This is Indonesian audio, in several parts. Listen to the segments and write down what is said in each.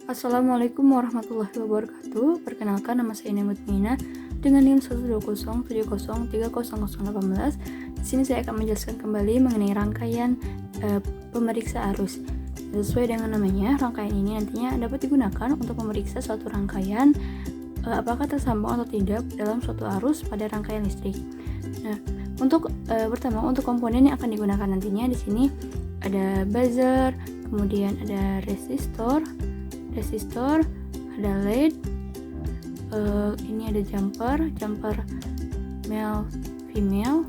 Assalamualaikum warahmatullahi wabarakatuh. Perkenalkan, nama saya Ina Mutmina dengan NIM 120703018. Di sini saya akan menjelaskan kembali mengenai rangkaian pemeriksa arus. Sesuai dengan namanya, rangkaian ini nantinya dapat digunakan untuk memeriksa suatu rangkaian apakah tersambung atau tidak dalam suatu arus pada rangkaian listrik. Nah, untuk pertama untuk komponen yang akan digunakan nantinya di sini ada buzzer, kemudian ada resistor, ada LED, ini ada jumper male female,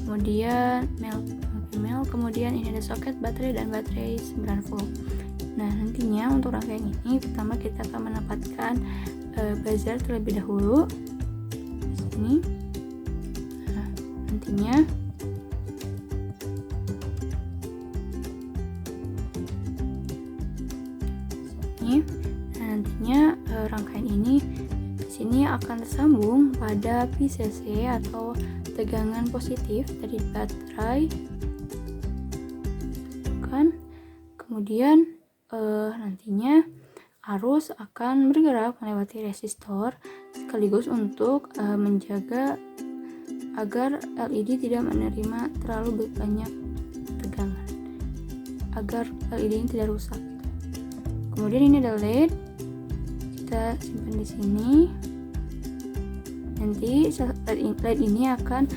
kemudian male female, kemudian ini ada soket baterai dan baterai 9 volt. Nah, nantinya untuk rangkaian ini pertama kita akan menempatkan buzzer terlebih dahulu di sini. Nah, nantinya rangkaian ini di sini akan tersambung pada PCC atau tegangan positif dari baterai, kan? Kemudian nantinya arus akan bergerak melewati resistor sekaligus untuk menjaga agar LED tidak menerima terlalu banyak tegangan, agar LED ini tidak rusak. Kemudian ini ada LED, kita simpan di sini. Nanti LED ini akan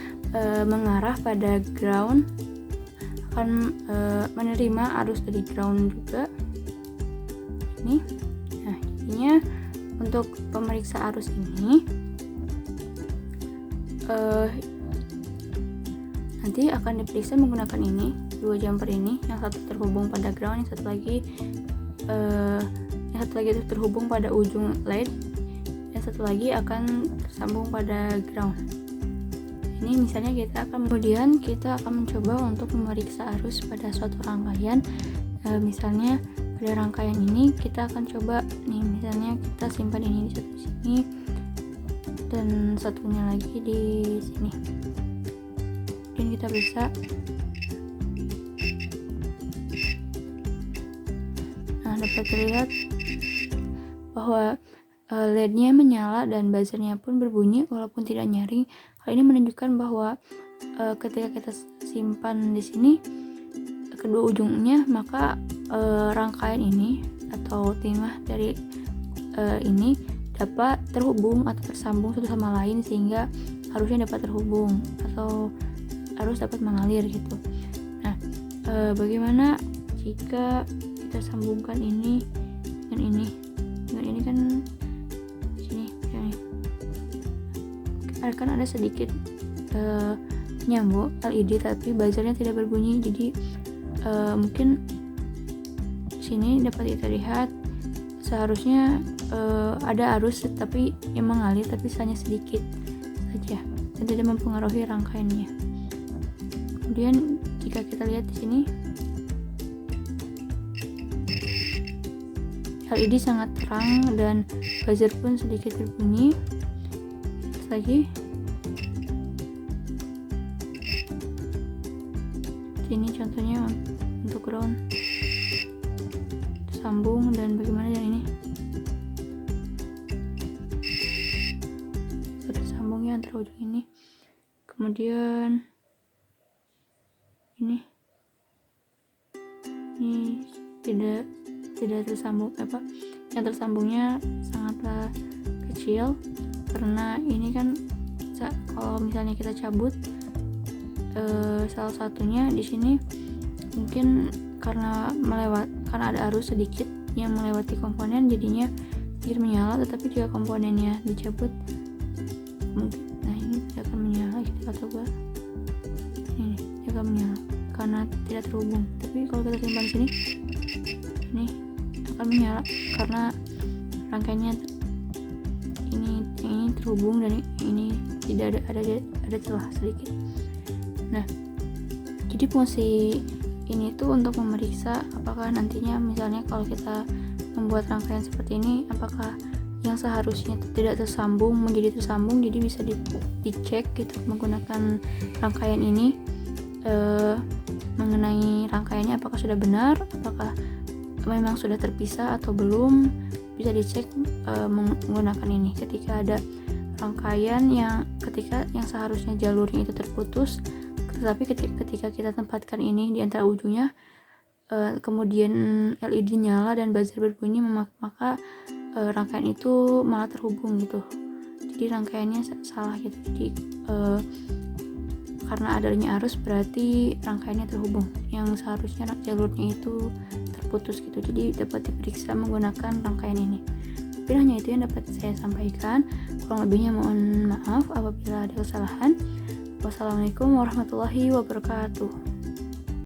mengarah pada ground, akan menerima arus dari ground juga. Ini, nah jadinya untuk pemeriksa arus ini nanti akan diperiksa menggunakan ini, dua jumper ini, yang satu terhubung pada ground, yang satu lagi terhubung pada ujung LED, yang satu lagi akan tersambung pada ground. Ini misalnya kita akan mencoba untuk memeriksa arus pada suatu rangkaian. Misalnya pada rangkaian ini kita akan coba nih, misalnya kita simpan ini di sini dan satunya lagi di sini, dan kita bisa dapat terlihat bahwa LED-nya menyala dan buzzernya pun berbunyi walaupun tidak nyaring. Hal ini menunjukkan bahwa ketika kita simpan di sini kedua ujungnya, maka rangkaian ini atau timah dari ini dapat terhubung atau tersambung satu sama lain sehingga arusnya dapat terhubung atau arus dapat mengalir gitu. Nah, bagaimana jika kita sambungkan ini dengan ini kan sini ya, akan ada sedikit nyambung LED tapi buzzernya tidak berbunyi. Jadi mungkin sini dapat kita lihat seharusnya ada arus tapi yang mengalir tapi hanya sedikit saja dan tidak mempengaruhi rangkaiannya. Kemudian jika kita lihat di sini LED sangat terang dan buzzer pun sedikit berbunyi. Terus lagi ini contohnya untuk ground tersambung, dan bagaimana yang ini tersambungnya antara ujung ini. Kemudian ini tidak tersambung, yang tersambungnya sangatlah kecil karena ini kan kalau misalnya kita cabut salah satunya di sini mungkin karena ada arus sedikit yang melewati komponen jadinya sedikit menyala, tetapi jika komponennya dicabut mungkin ini tidak akan menyala. Kita coba ini tidak akan menyala karena tidak terhubung, tapi kalau kita simpan di sini ini akan menyala karena rangkaiannya ini terhubung dan ini tidak ada celah sedikit. Nah, jadi fungsi ini tuh untuk memeriksa apakah nantinya misalnya kalau kita membuat rangkaian seperti ini, apakah yang seharusnya tidak tersambung menjadi tersambung. Jadi bisa dicek gitu menggunakan rangkaian ini mengenai rangkaiannya apakah sudah benar, apakah memang sudah terpisah atau belum, bisa dicek menggunakan ini. Ketika ada rangkaian yang seharusnya jalurnya itu terputus, tetapi ketika kita tempatkan ini di antara ujungnya, kemudian LED nyala dan buzzer berbunyi, maka rangkaian itu malah terhubung gitu. Jadi rangkaiannya salah gitu. Jadi karena adanya arus berarti rangkaiannya terhubung, yang seharusnya jalurnya itu terputus gitu. Jadi dapat diperiksa menggunakan rangkaian ini. Mungkin hanya itu yang dapat saya sampaikan. Kurang lebihnya mohon maaf apabila ada kesalahan. Wassalamualaikum warahmatullahi wabarakatuh.